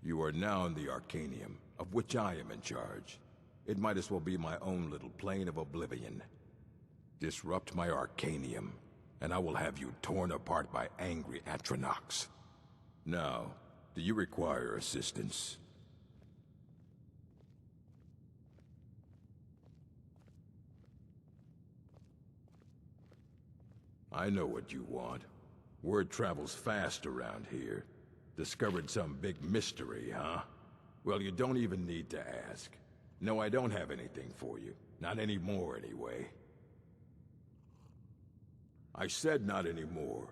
You are now in the Arcanium, of which I am in charge. It might as well be my own little plane of oblivion. Disrupt my Arcanium, and I will have you torn apart by angry Atronachs. Now, do you require assistance? I know what you want. Word travels fast around here. Discovered some big mystery, huh? Well, you don't even need to ask. No, I don't have anything for you. Not anymore, anyway. I said not anymore.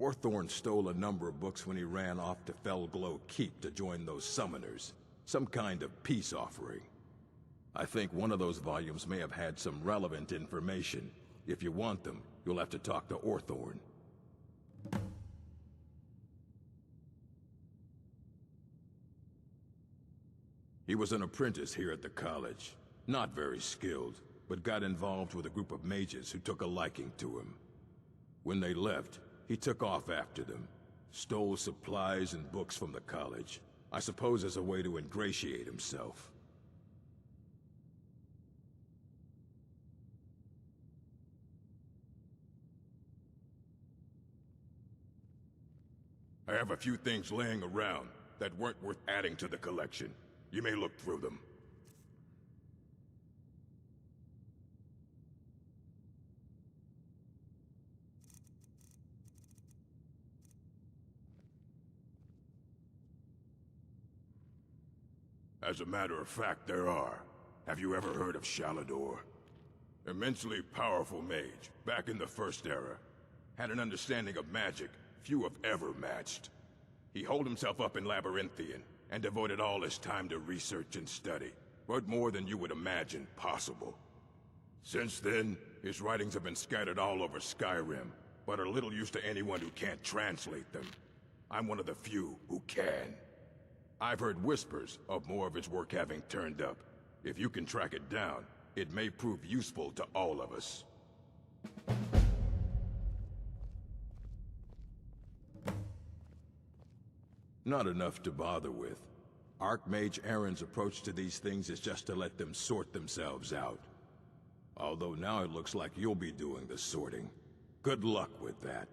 Orthorn stole a number of books when he ran off to Felglow Keep to join those summoners. Some kind of peace offering. I think one of those volumes may have had some relevant information. If you want them, you'll have to talk to Orthorn. He was an apprentice here at the college. Not very skilled, but got involved with a group of mages who took a liking to him. When they left, he took off after them. Stole supplies and books from the college. I suppose as a way to ingratiate himself. I have a few things laying around that weren't worth adding to the collection. You may look through them. As a matter of fact, there are. Have you ever heard of Shalador? Immensely powerful mage, back in the First Era. Had an understanding of magic few have ever matched. He holed himself up in Labyrinthian, and devoted all his time to research and study. But more than you would imagine possible. Since then, his writings have been scattered all over Skyrim, but are little use to anyone who can't translate them. I'm one of the few who can. I've heard whispers of more of his work having turned up. If you can track it down, it may prove useful to all of us. Not enough to bother with. Archmage Aaron's approach to these things is just to let them sort themselves out. Although now it looks like you'll be doing the sorting. Good luck with that.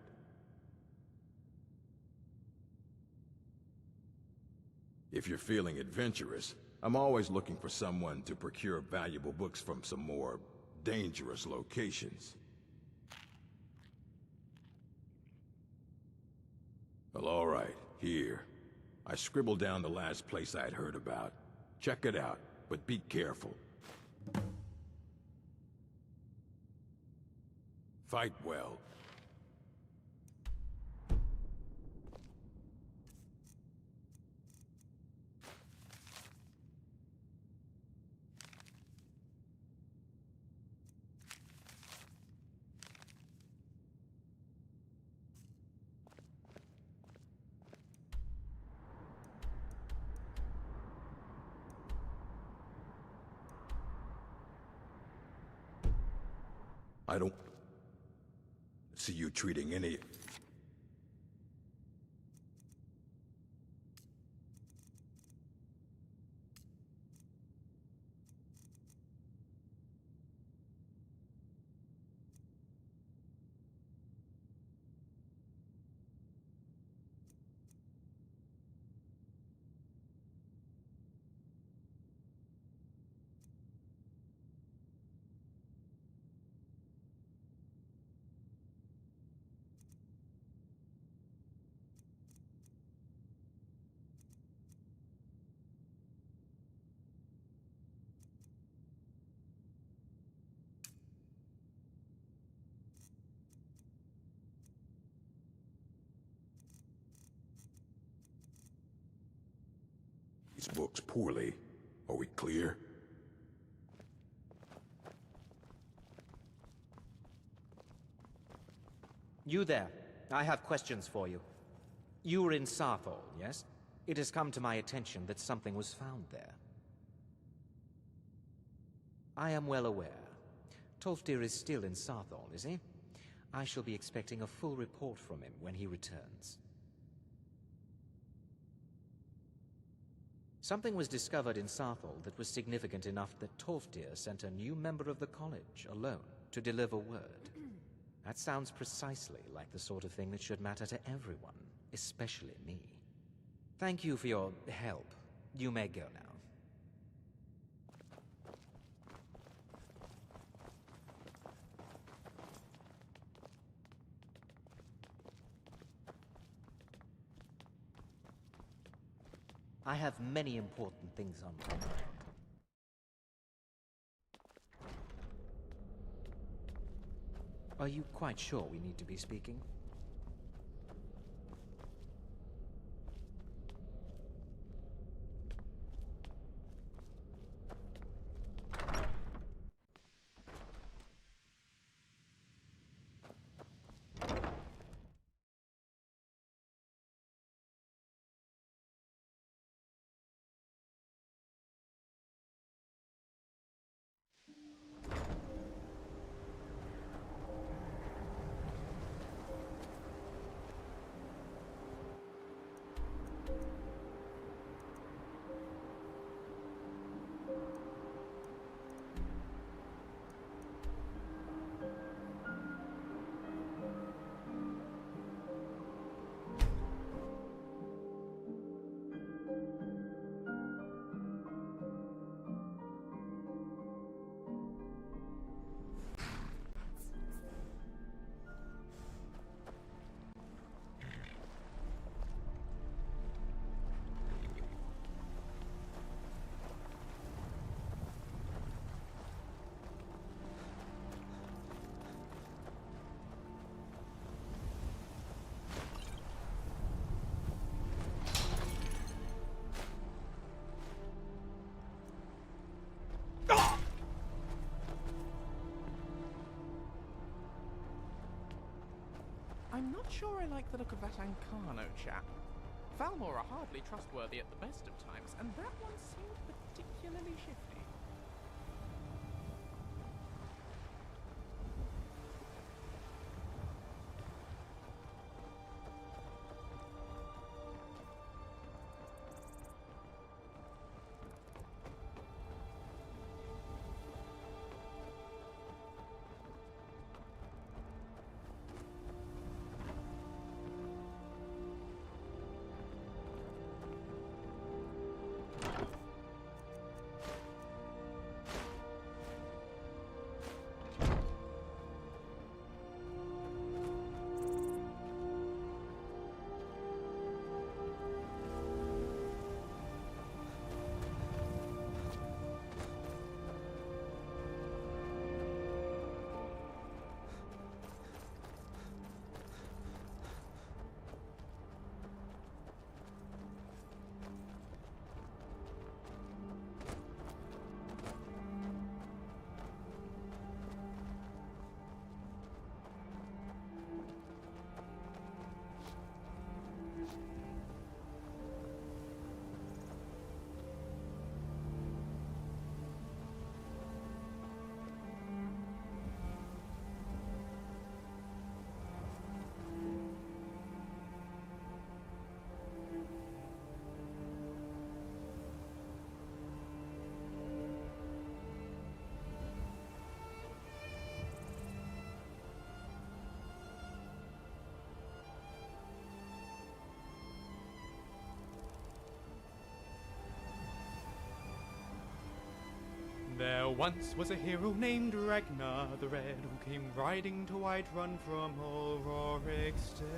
If you're feeling adventurous, I'm always looking for someone to procure valuable books from some more dangerous locations. Well, all right, here. I scribbled down the last place I'd heard about. Check it out, but be careful. Fight well. I don't see you treating any... These books poorly. Are we clear? You there. I have questions for you. You were in Sarthol, yes? It has come to my attention that something was found there. I am well aware. Tolfdir is still in Sarthol, is he? I shall be expecting a full report from him when he returns. Something was discovered in Sarthal that was significant enough that Torftir sent a new member of the college alone to deliver word. That sounds precisely like the sort of thing that should matter to everyone, especially me. Thank you for your help. You may go now. I have many important things on my mind. Are you quite sure we need to be speaking? I'm not sure I like the look of that Ancano chap. Falmor are hardly trustworthy at the best of times, and that one seemed particularly shifty. There once was a hero named Ragnar the Red, who came riding to Whiterun from Auroric Stead.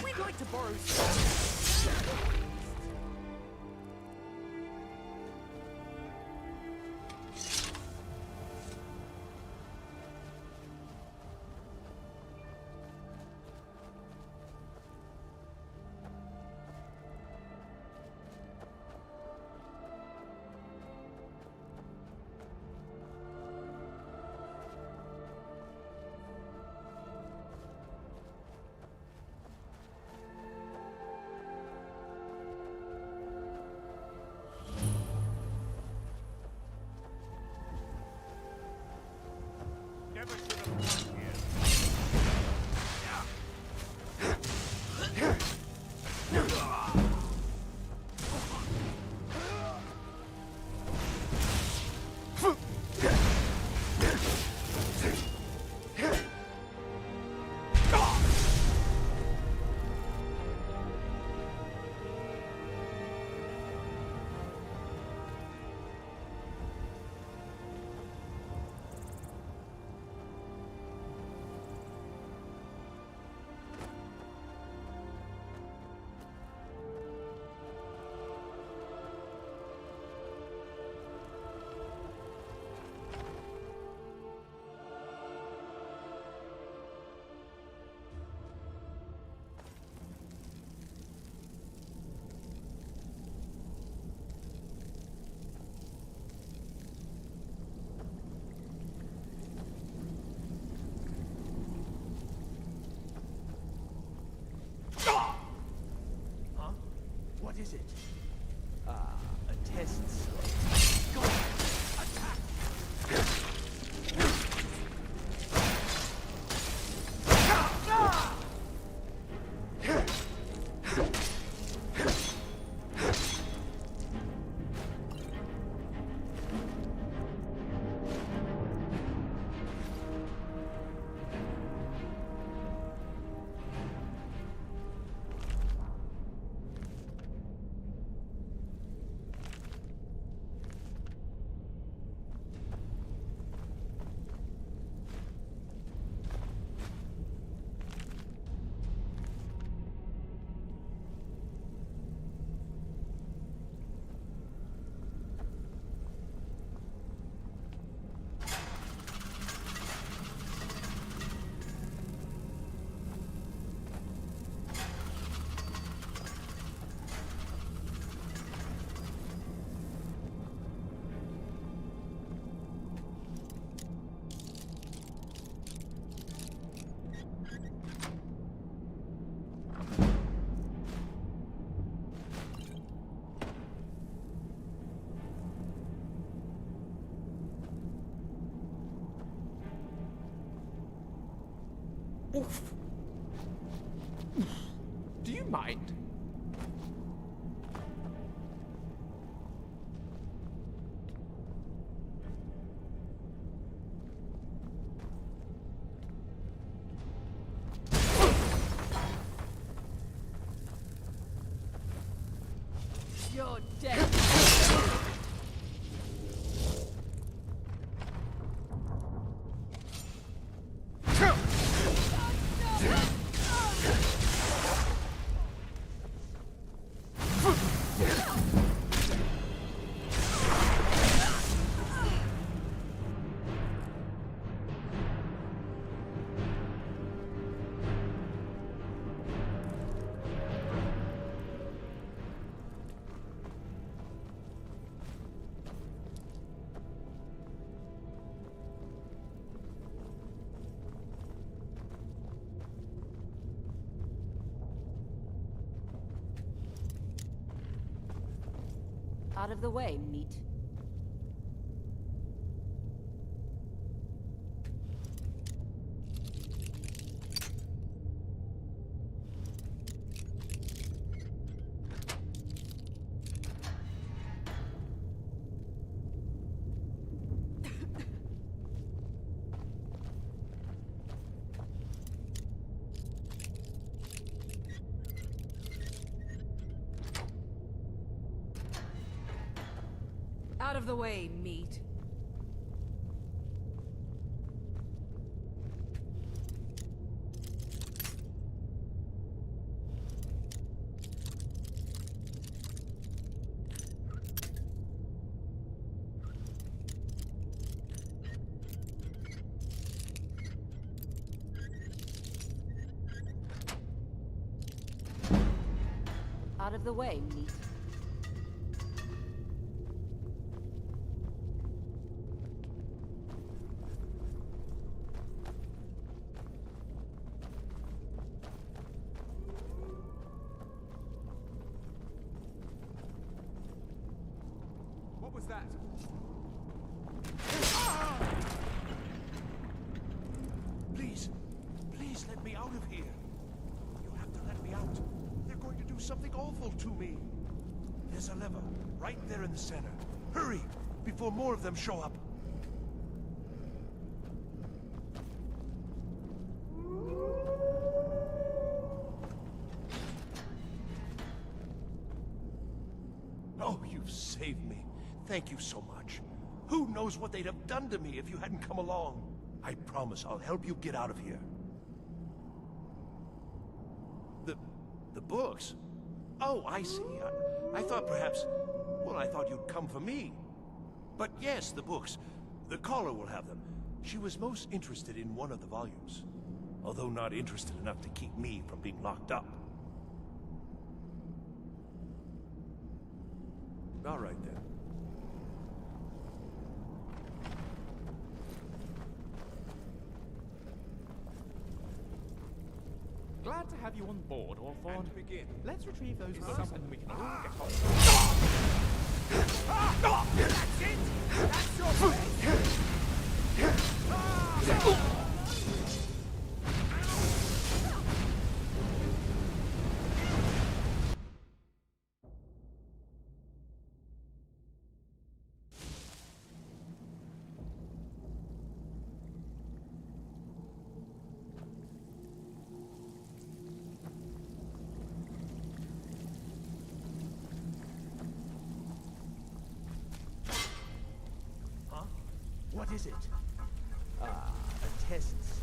We'd like to borrow some. Oof. Do you mind? You're dead. Out of the way, meat. Out of the way, meat. Out of the way, meat. What was that? Please, please let me out of here. You have to let me out. They're going to do something awful to me. There's a lever right there in the center. Hurry, before more of them show up. Oh, you've saved me. Thank you so much. Who knows what they'd have done to me if you hadn't come along? I promise I'll help you get out of here. The books? Oh, I see. I thought perhaps... Well, I thought you'd come for me. But yes, the books. The caller will have them. She was most interested in one of the volumes. Although not interested enough to keep me from being locked up. All right, then. Glad to have you on board, Orthorn. And begin. Let's retrieve those books and then we can all get on. That's it! That's your face! What is it? Ah, the tests.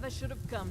never should have come.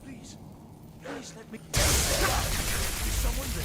Please. Please let me... Is someone there?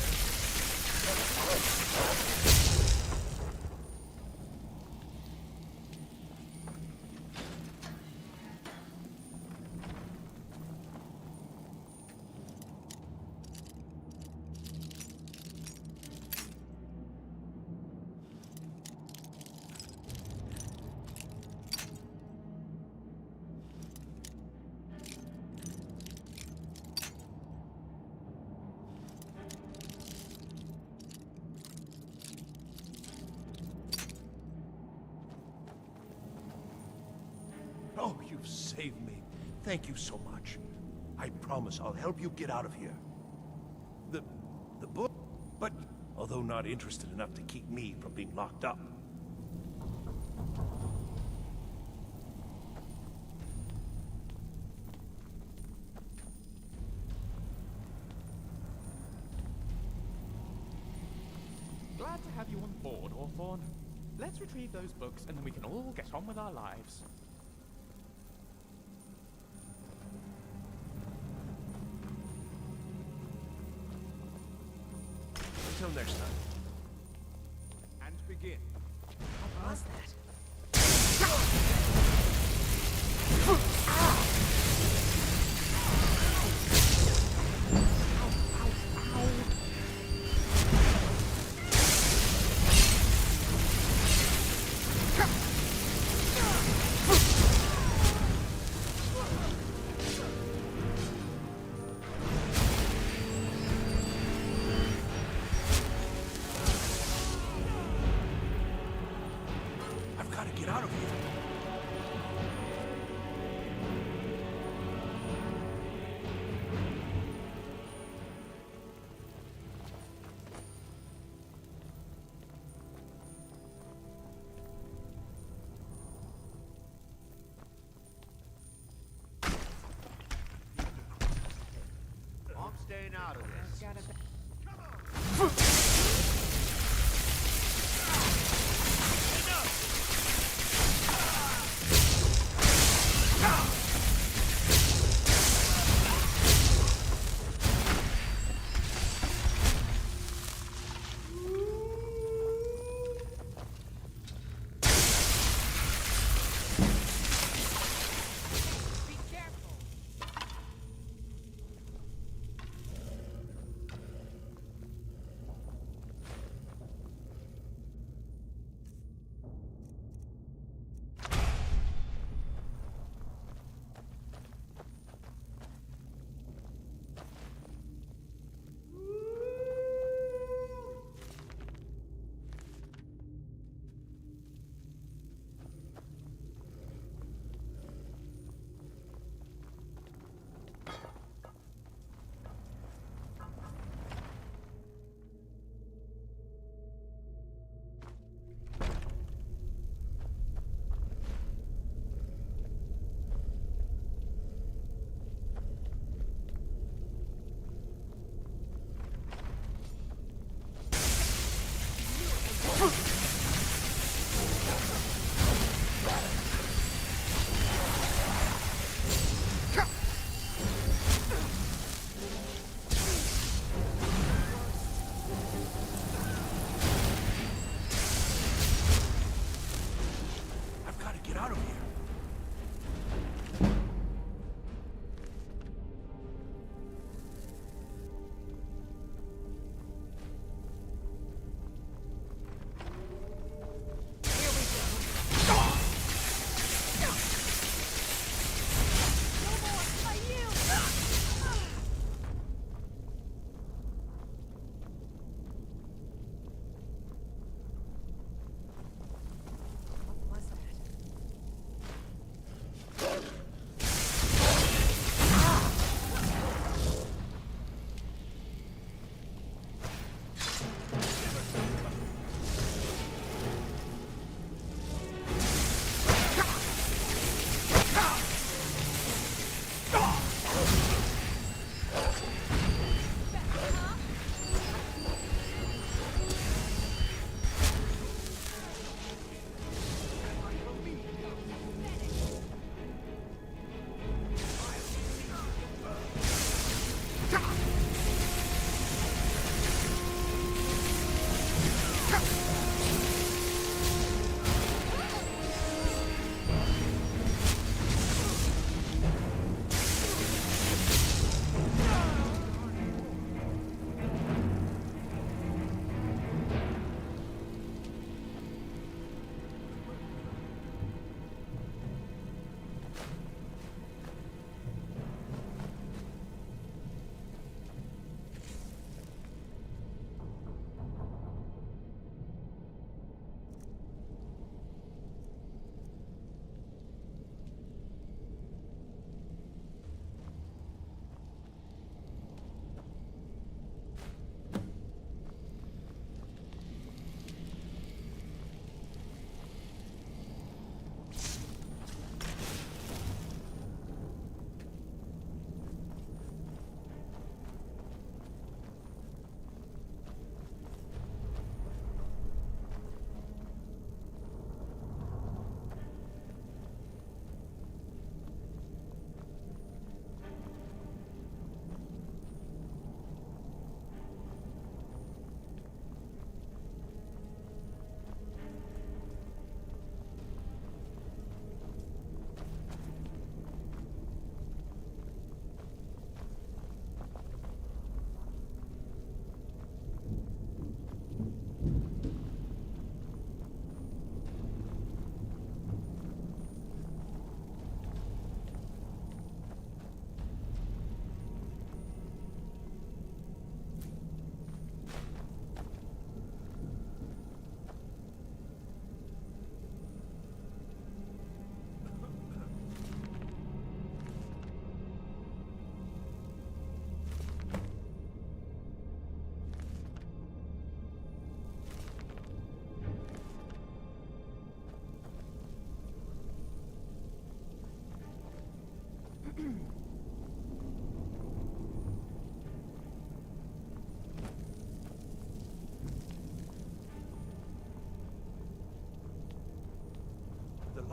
Oh, you've saved me. Thank you so much. I promise I'll help you get out of here. The book? But, although not interested enough to keep me from being locked up. Glad to have you on board, Hawthorne. Let's retrieve those books and then we can all get on with our lives. Until next time. And begin. What was that? I've got to get out of here. I'm staying out of this.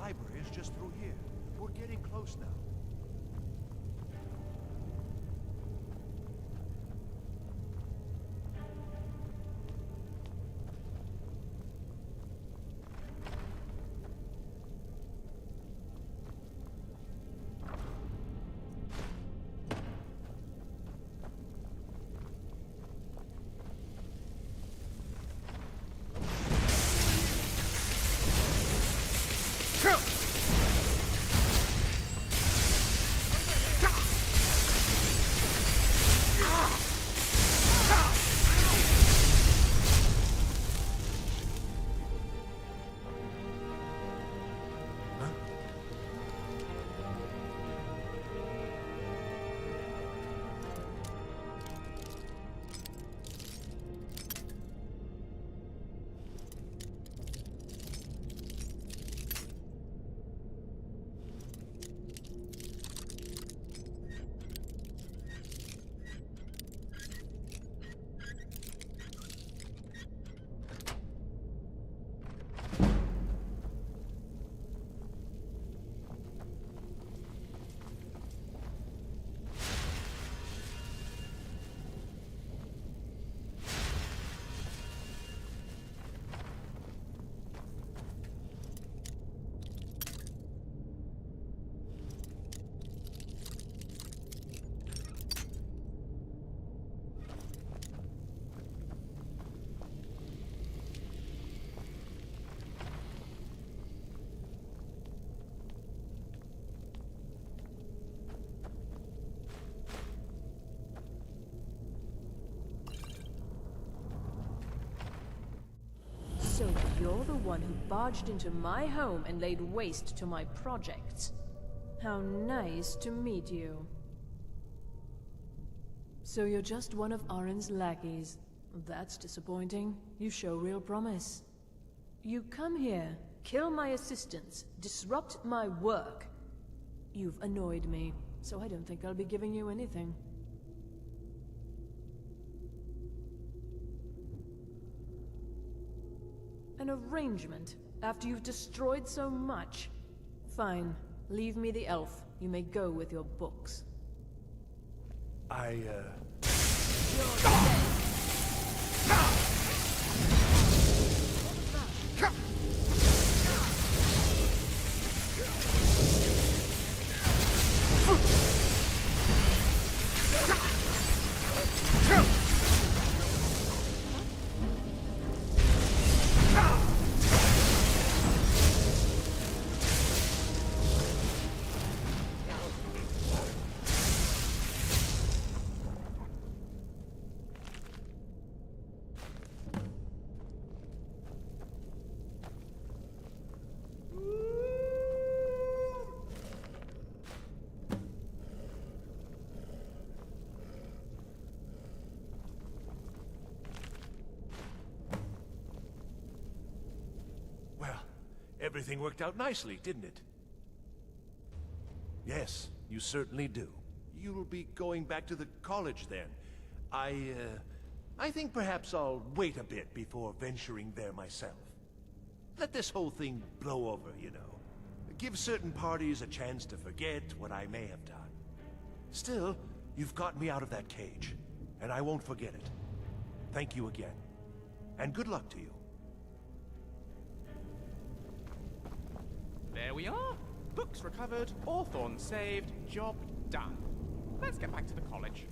library is just through here. We're getting close now. So you're the one who barged into my home and laid waste to my projects. How nice to meet you. So you're just one of Arin's lackeys. That's disappointing. You show real promise. You come here, kill my assistants, disrupt my work. You've annoyed me, so I don't think I'll be giving you anything. An arrangement, after you've destroyed so much. Fine, leave me the elf. You may go with your books. You're Everything worked out nicely, didn't it? Yes, you certainly do. You'll be going back to the college then. I think perhaps I'll wait a bit before venturing there myself. Let this whole thing blow over, you know. Give certain parties a chance to forget what I may have done. Still, you've got me out of that cage, and I won't forget it. Thank you again, and good luck to you. There we are. Books recovered, Hawthorne saved, job done. Let's get back to the college.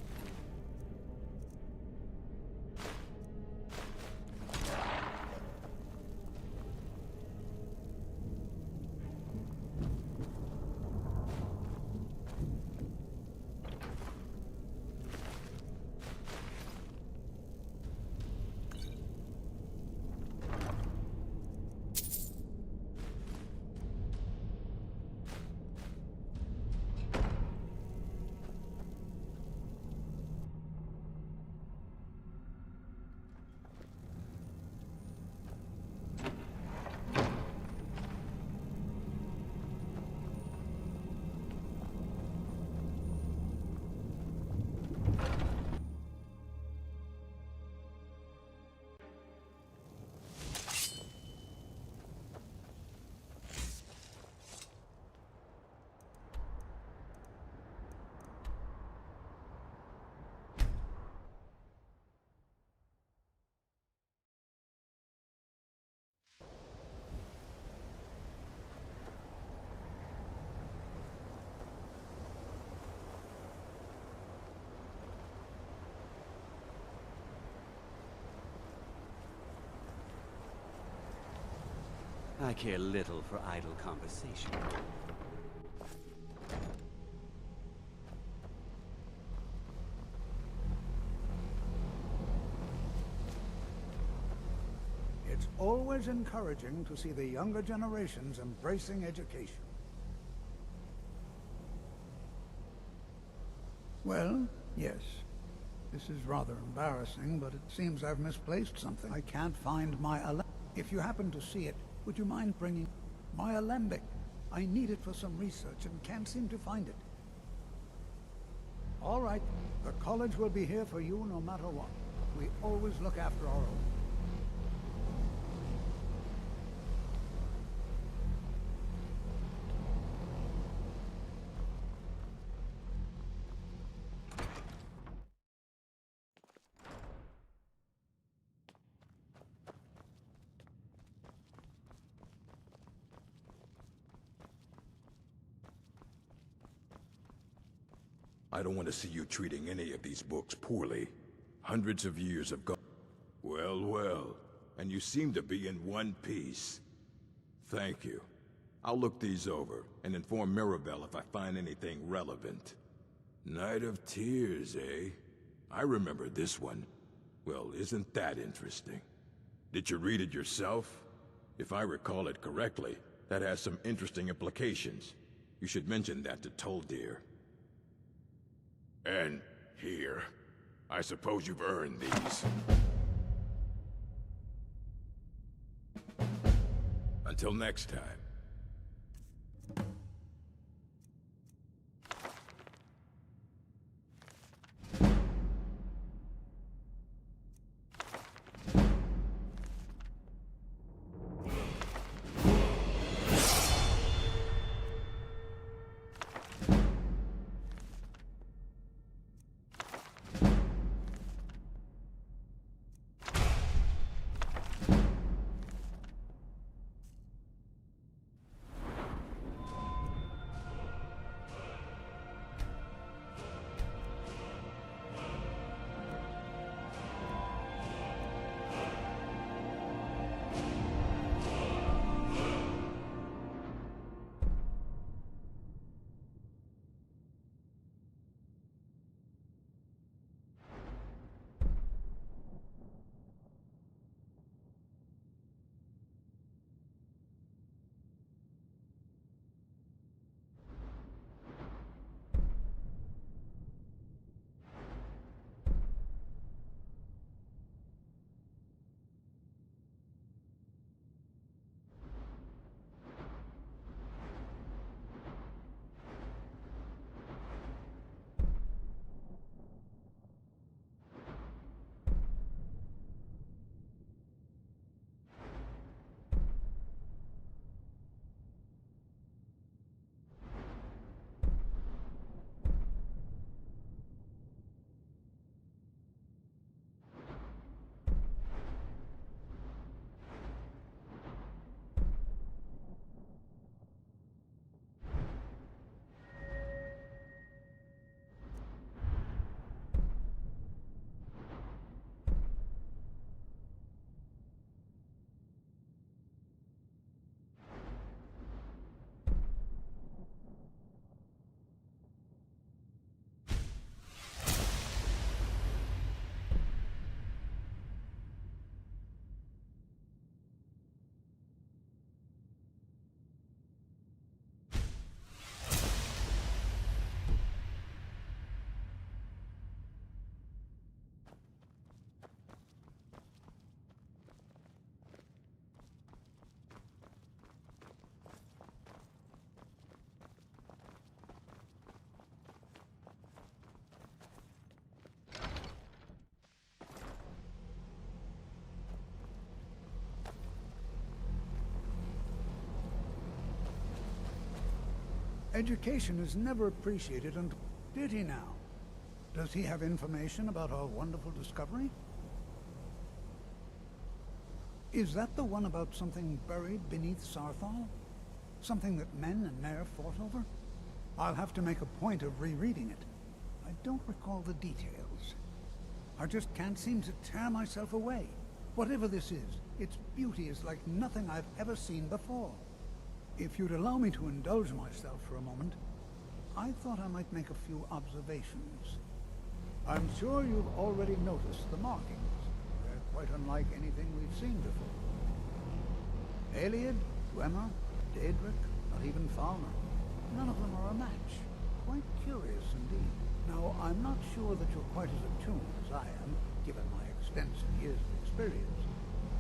I care little for idle conversation. It's always encouraging to see the younger generations embracing education. Well, yes. This is rather embarrassing, but it seems I've misplaced something. I can't find my alembic. If you happen to see it, would you mind bringing my alembic? I need it for some research and can't seem to find it. All right. The college will be here for you no matter what. We always look after our own. I don't want to see you treating any of these books poorly. Hundreds of years have gone. Well, well. And you seem to be in one piece. Thank you. I'll look these over and inform Mirabelle if I find anything relevant. Night of Tears, eh? I remember this one. Well, isn't that interesting? Did you read it yourself? If I recall it correctly, that has some interesting implications. You should mention that to Toldir. And here. I suppose you've earned these. Until next time. Education is never appreciated until... Did he now? Does he have information about our wonderful discovery? Is that the one about something buried beneath Sarthal? Something that men and Mare fought over? I'll have to make a point of rereading it. I don't recall the details. I just can't seem to tear myself away. Whatever this is, its beauty is like nothing I've ever seen before. If you'd allow me to indulge myself for a moment, I thought I might make a few observations. I'm sure you've already noticed the markings. They're quite unlike anything we've seen before. Aliad, Dwemer, Daedric, not even Falmer. None of them are a match. Quite curious indeed. Now, I'm not sure that you're quite as attuned as I am, given my extensive years of experience.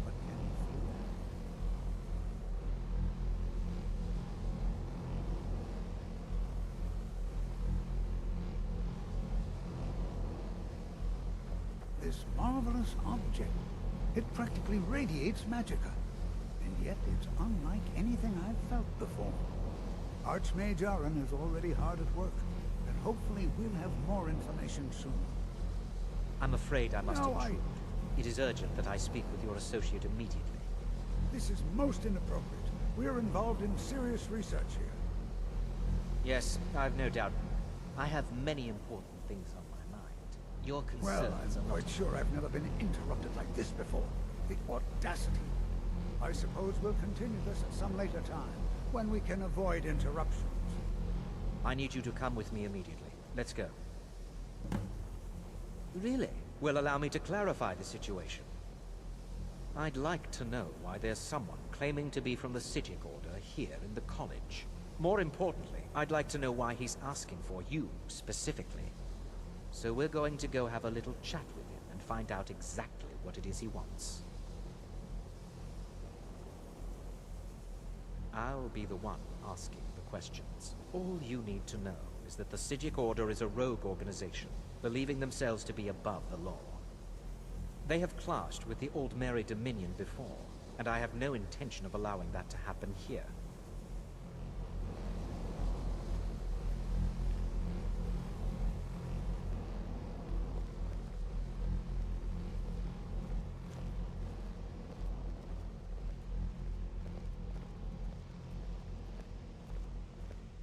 But can you feel that? This marvelous object. It practically radiates magicka. And yet it's unlike anything I've felt before. Archmage Aaron is already hard at work, and hopefully we'll have more information soon. I'm afraid I must No, intrude. It is urgent that I speak with your associate immediately. This is most inappropriate. We're involved in serious research here. Yes, I've no doubt. I have many important things on my mind. Your Well, concerns I'm are not... quite sure I've never been interrupted like this before. The audacity. I suppose we'll continue this at some later time, when we can avoid interruptions. I need you to come with me immediately. Let's go. Really? Will allow me to clarify the situation. I'd like to know why there's someone claiming to be from the Psijic Order here in the college. More importantly, I'd like to know why he's asking for you, specifically. So we're going to go have a little chat with him and find out exactly what it is he wants. I'll be the one asking the questions. All you need to know is that the Psijic Order is a rogue organization, believing themselves to be above the law. They have clashed with the Aldmeri Dominion before, and I have no intention of allowing that to happen here.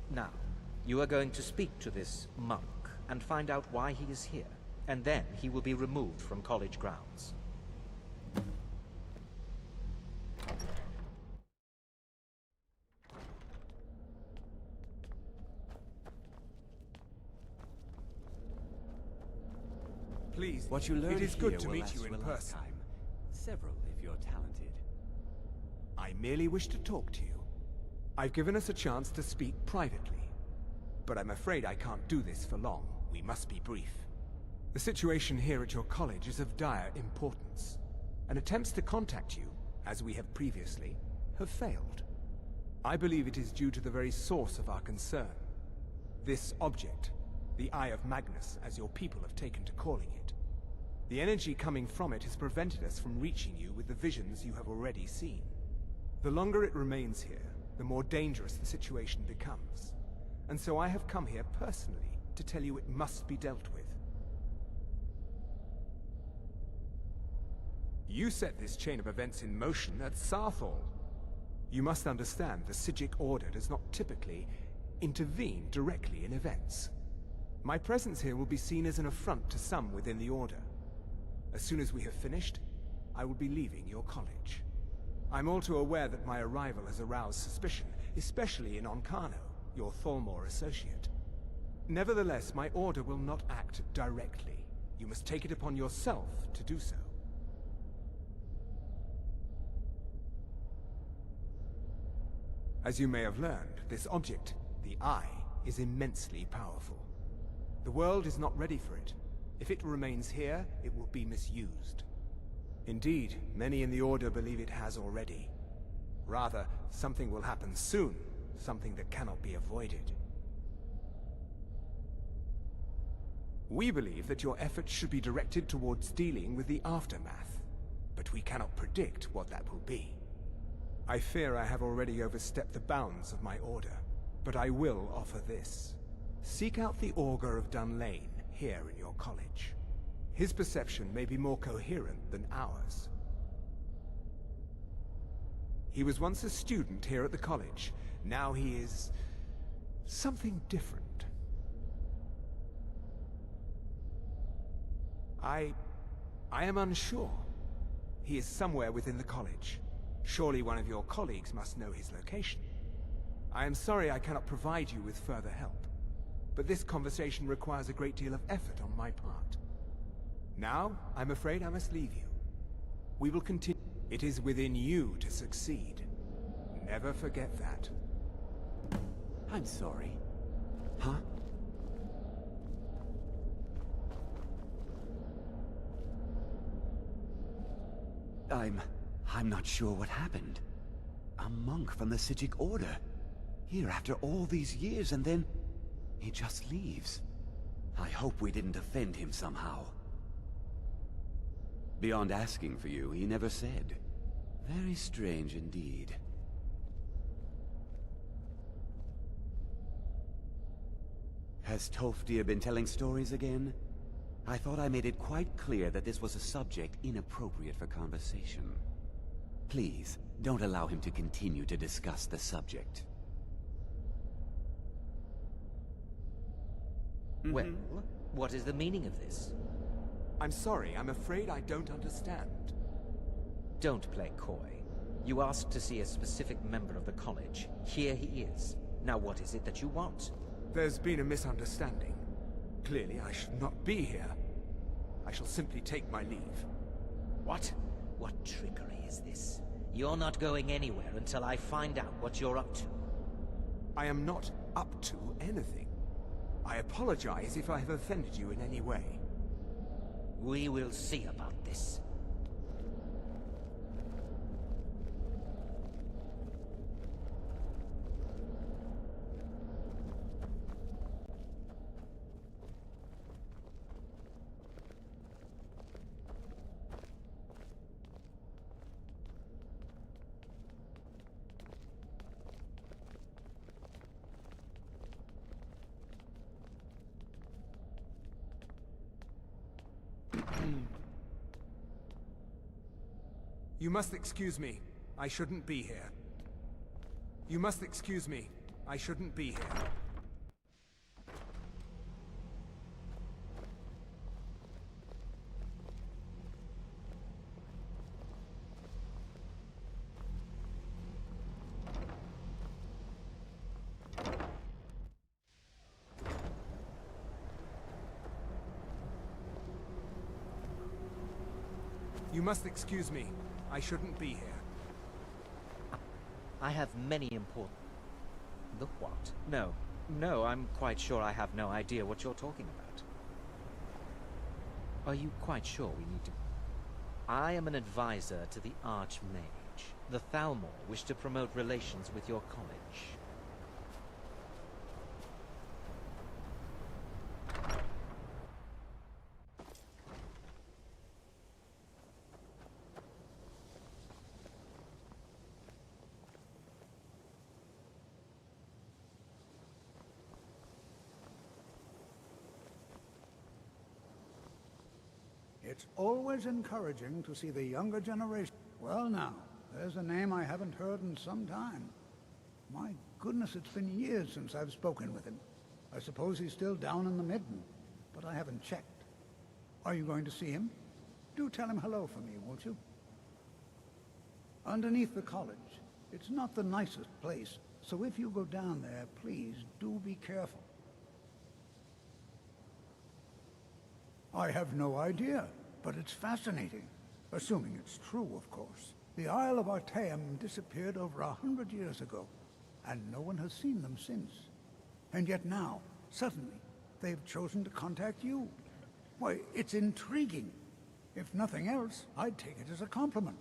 Now, you are going to speak to this monk and find out why he is here, and then he will be removed from college grounds. Please, What you learn it is here good to will meet last you in for a person. lifetime. Several, if you're talented. I merely wish to talk to you. I've given us a chance to speak privately. But I'm afraid I can't do this for long. We must be brief. The situation here at your college is of dire importance, and attempts to contact you, as we have previously, have failed. I believe it is due to the very source of our concern. This object, the Eye of Magnus, as your people have taken to calling it. The energy coming from it has prevented us from reaching you with the visions you have already seen. The longer it remains here, the more dangerous the situation becomes. And so I have come here personally to tell you it must be dealt with. You set this chain of events in motion at Sarthal. You must understand the Psijic Order does not typically intervene directly in events. My presence here will be seen as an affront to some within the Order. As soon as we have finished, I will be leaving your college. I'm all too aware that my arrival has aroused suspicion, especially in Onkano, your Thalmor associate. Nevertheless, my order will not act directly. You must take it upon yourself to do so. As you may have learned, this object, the Eye, is immensely powerful. The world is not ready for it. If it remains here, it will be misused. Indeed, many in the Order believe it has already. Rather, something will happen soon, something that cannot be avoided. We believe that your efforts should be directed towards dealing with the aftermath, but we cannot predict what that will be. I fear I have already overstepped the bounds of my order, but I will offer this. Seek out the Augur of Dunlane here in your college. His perception may be more coherent than ours. He was once a student here at the college. Now he is something different. I am unsure. He is somewhere within the college. Surely one of your colleagues must know his location. I am sorry I cannot provide you with further help, but this conversation requires a great deal of effort on my part. Now, I'm afraid I must leave you. We will continue. It is within you to succeed. Never forget that. I'm sorry. Huh? I'm not sure what happened. A monk from the Sijic Order. Here after all these years, and then he just leaves. I hope we didn't offend him somehow. Beyond asking for you, he never said. Very strange indeed. Has Tolfdir been telling stories again? I thought I made it quite clear that this was a subject inappropriate for conversation. Please, don't allow him to continue to discuss the subject. Well, what is the meaning of this? I'm sorry, I'm afraid I don't understand. Don't play coy. You asked to see a specific member of the college. Here he is. Now what is it that you want? There's been a misunderstanding. Clearly, I should not be here. I shall simply take my leave. What? What trickery is this? You're not going anywhere until I find out what you're up to. I am not up to anything. I apologize if I have offended you in any way. We will see about this. You must excuse me. I shouldn't be here. You must excuse me. I shouldn't be here. You must excuse me. I shouldn't be here. I have many important... The what? No, I'm quite sure I have no idea what you're talking about. Are you quite sure we need to... I am an advisor to the Archmage. The Thalmor wish to promote relations with your college. It's always encouraging to see the younger generation. Well now, there's a name I haven't heard in some time. My goodness, it's been years since I've spoken with him. I suppose he's still down in the Midden, but I haven't checked. Are you going to see him? Do tell him hello for me, won't you? Underneath the college. It's not the nicest place, so if you go down there, please do be careful. I have no idea, but it's fascinating. Assuming it's true, of course. The Isle of Artaeum disappeared over 100 years ago, and no one has seen them since. And yet now, suddenly, they've chosen to contact you. Why, it's intriguing. If nothing else, I'd take it as a compliment.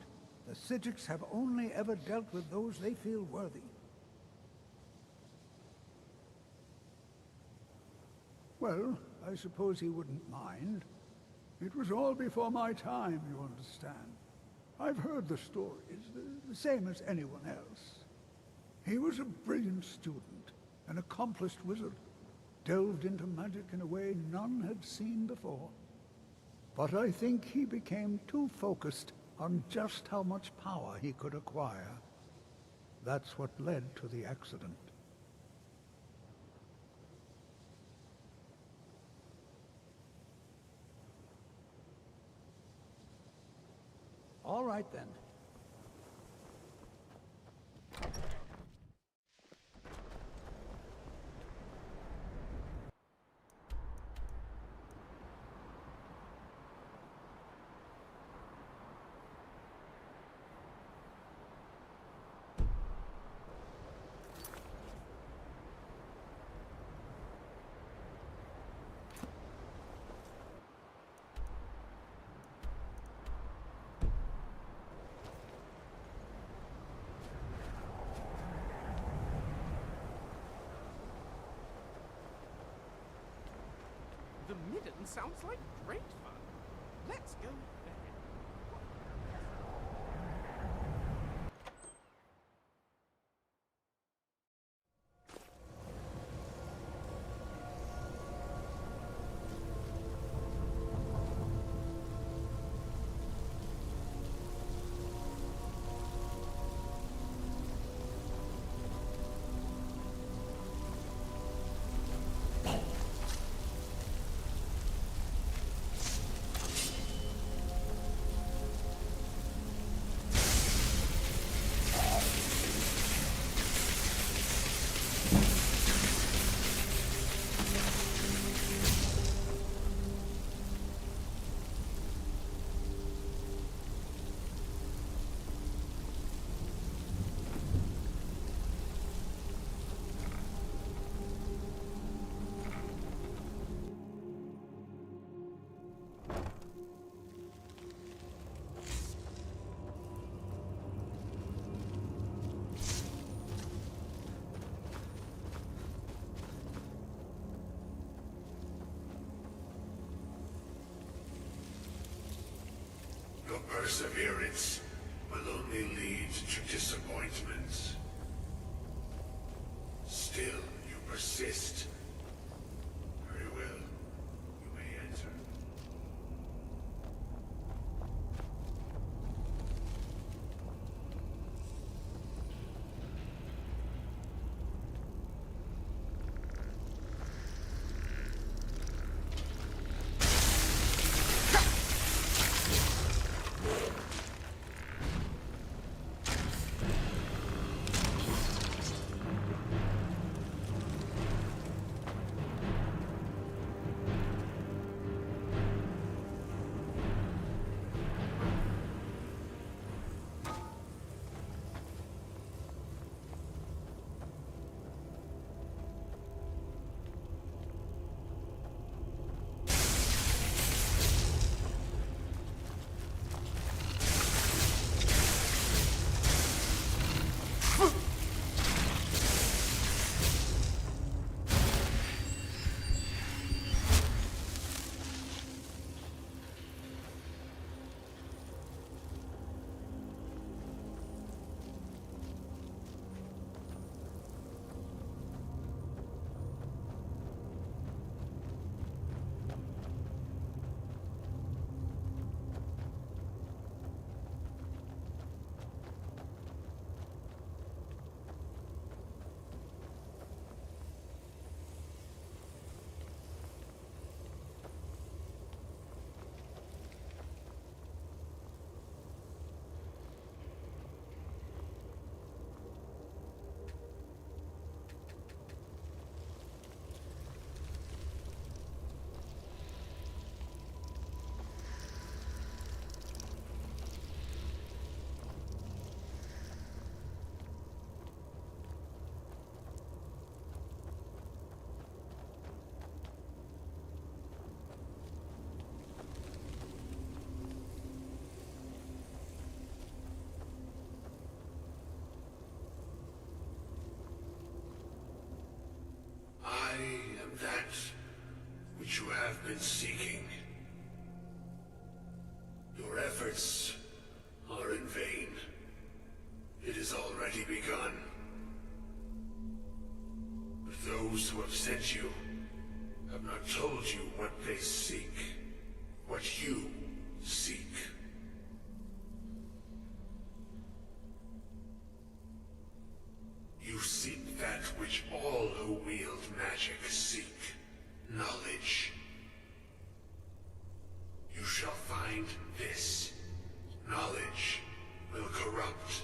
The Sijics have only ever dealt with those they feel worthy. Well, I suppose he wouldn't mind. It was all before my time, you understand. I've heard the stories, the same as anyone else. He was a brilliant student, an accomplished wizard, delved into magic in a way none had seen before. But I think he became too focused on just how much power he could acquire. That's what led to the accident. All right, then. The Midden sounds like great fun. Let's go there. Your perseverance will only lead to disappointments. Still, you persist. Very well. You may enter. I am that which you have been seeking. Your efforts are in vain. It has already begun. But those who have sent you have not told you what they seek, what you seek. You seek that which all who wield magic seek, knowledge. You shall find this Knowledge will corrupt.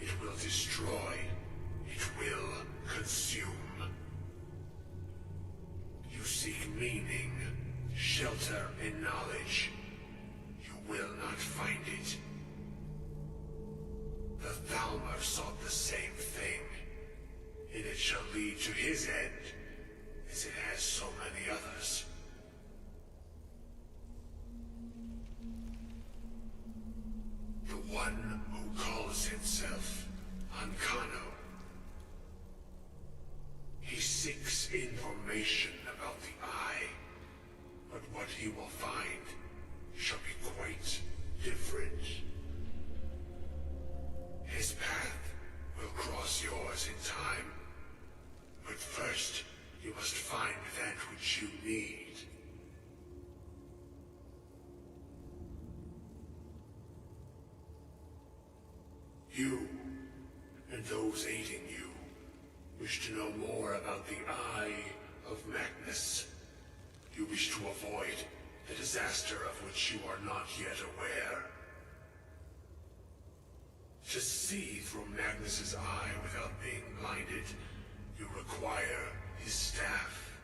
It will destroy. It will consume. You seek meaning, shelter in knowledge. You will not find it. The Thalmor sought the same thing, and it shall lead to his end, as it has so many others. The one who calls himself Ancano. He seeks information about the Eye, but what he will find shall be quite different. His path will cross yours in time, but first you must find that which you need. You, and those aiding you, wish to know more about the Eye of Magnus. You wish to avoid the disaster of which you are not yet aware. To see through Magnus's eye without being blinded, you require his staff.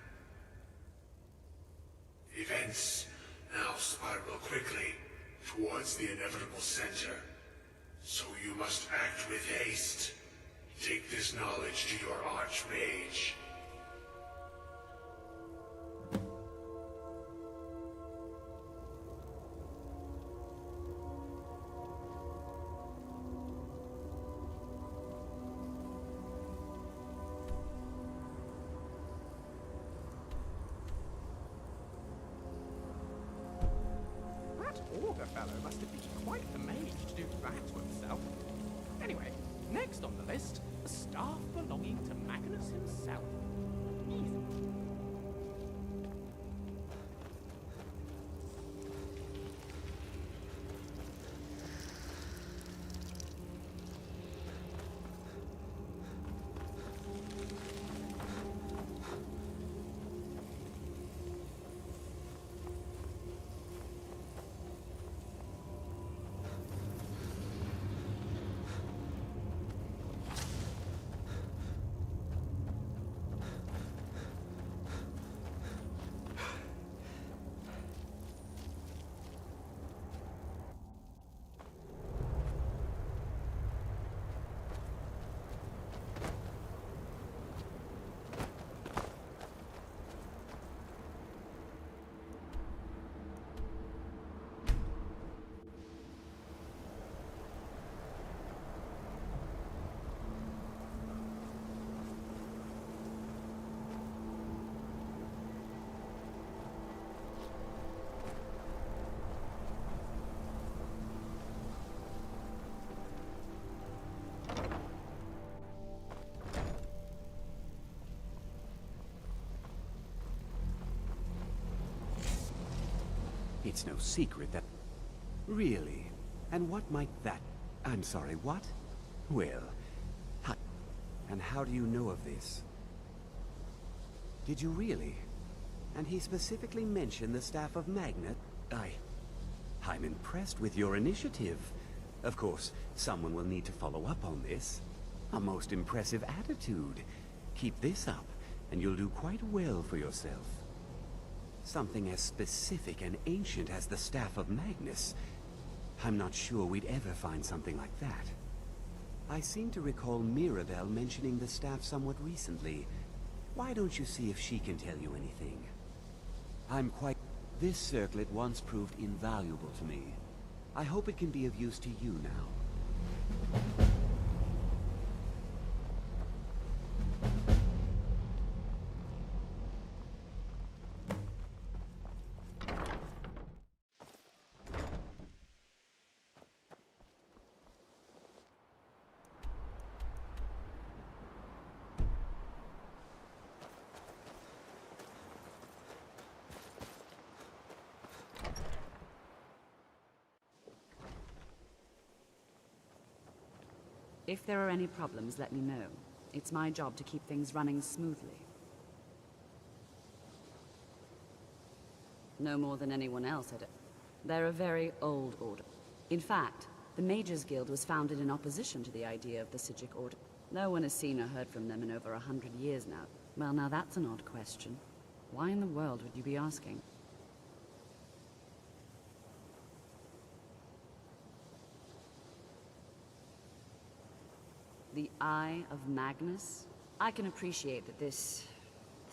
Events now spiral quickly towards the inevitable center. So you must act with haste. Take this knowledge to your Archmage. That Augur fellow must have been quite the mage to do that to himself. Anyway, next on the list, a staff belonging to Magnus himself. Easy. It's no secret that... Really? And what might that... I'm sorry, what? Well... And how do you know of this? Did you really? And he specifically mentioned the staff of Magnet? I'm impressed with your initiative. Of course, someone will need to follow up on this. A most impressive attitude. Keep this up, and you'll do quite well for yourself. Something as specific and ancient as the Staff of Magnus. I'm not sure we'd ever find something like that. I seem to recall Mirabelle mentioning the staff somewhat recently. Why don't you see if she can tell you anything? This circlet once proved invaluable to me. I hope it can be of use to you now. If there are any problems, let me know. It's my job to keep things running smoothly. No more than anyone else had it. They're a very old order. In fact, the Mages Guild was founded in opposition to the idea of the Psijic Order. No one has seen or heard from them in over 100 years now. Well, now that's an odd question. Why in the world would you be asking? The Eye of Magnus? I can appreciate that this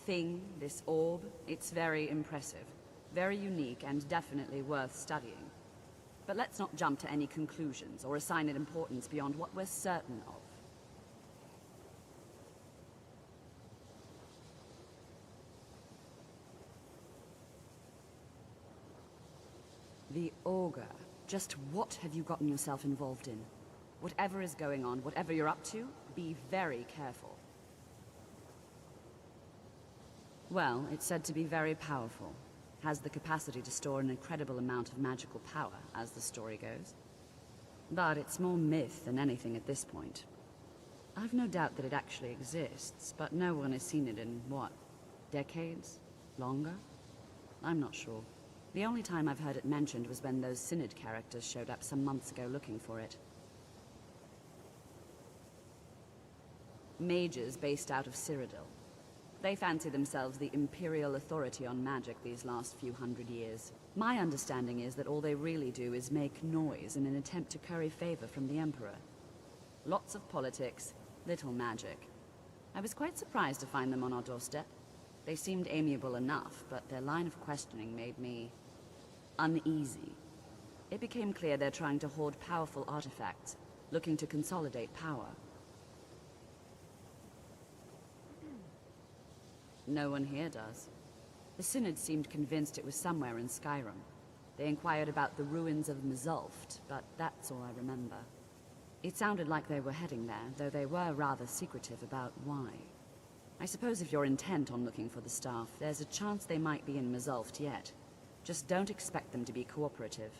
thing, this orb, it's very impressive, very unique, and definitely worth studying. But let's not jump to any conclusions or assign it importance beyond what we're certain of. The Augur. Just what have you gotten yourself involved in? Whatever is going on, whatever you're up to, be very careful. Well, it's said to be very powerful. Has the capacity to store an incredible amount of magical power, as the story goes. But it's more myth than anything at this point. I've no doubt that it actually exists, but no one has seen it in, what, decades? Longer? I'm not sure. The only time I've heard it mentioned was when those Synod characters showed up some months ago looking for it. Mages based out of Cyrodiil. They fancy themselves the imperial authority on magic these last few hundred years. My understanding is that all they really do is make noise in an attempt to curry favor from the Emperor. Lots of politics, little magic. I was quite surprised to find them on our doorstep. They seemed amiable enough, but their line of questioning made me uneasy. It became clear they're trying to hoard powerful artifacts, looking to consolidate power. No one here does. The Synod seemed convinced it was somewhere in Skyrim. They inquired about the ruins of Mzulft, but that's all I remember. It sounded like they were heading there, though they were rather secretive about why. I suppose if you're intent on looking for the staff, there's a chance they might be in Mzulft yet. Just don't expect them to be cooperative.